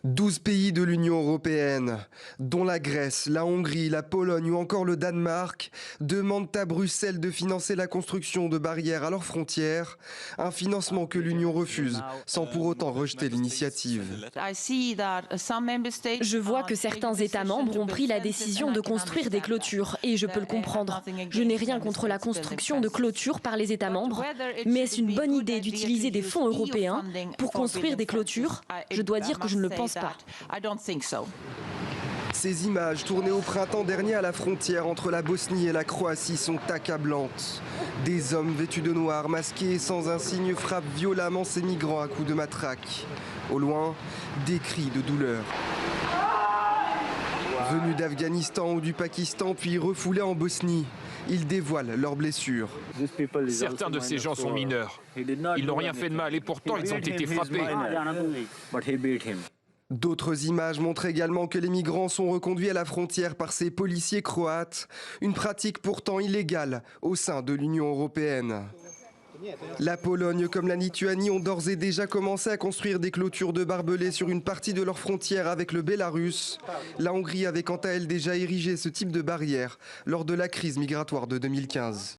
12 pays de l'Union européenne, dont la Grèce, la Hongrie, la Pologne ou encore le Danemark, demandent à Bruxelles de financer la construction de barrières à leurs frontières, un financement que l'Union refuse, sans pour autant rejeter l'initiative. Je vois que certains États membres ont pris la décision de construire des clôtures et je peux le comprendre. Je n'ai rien contre la construction de clôtures par les États membres, mais est-ce une bonne idée d'utiliser des fonds européens pour construire des clôtures? Je dois dire que je ne le pense pas. Ces images tournées au printemps dernier à la frontière entre la Bosnie et la Croatie sont accablantes. Des hommes vêtus de noir, masqués et sans un signe frappent violemment ces migrants à coups de matraque. Au loin, des cris de douleur. Venus d'Afghanistan ou du Pakistan puis refoulés en Bosnie, ils dévoilent leurs blessures. Certains de ces gens sont mineurs. Ils n'ont rien fait de mal et pourtant ils ont été frappés. D'autres images montrent également que les migrants sont reconduits à la frontière par ces policiers croates, une pratique pourtant illégale au sein de l'Union européenne. La Pologne comme la Lituanie ont d'ores et déjà commencé à construire des clôtures de barbelés sur une partie de leur frontière avec le Bélarus. La Hongrie avait quant à elle déjà érigé ce type de barrière lors de la crise migratoire de 2015.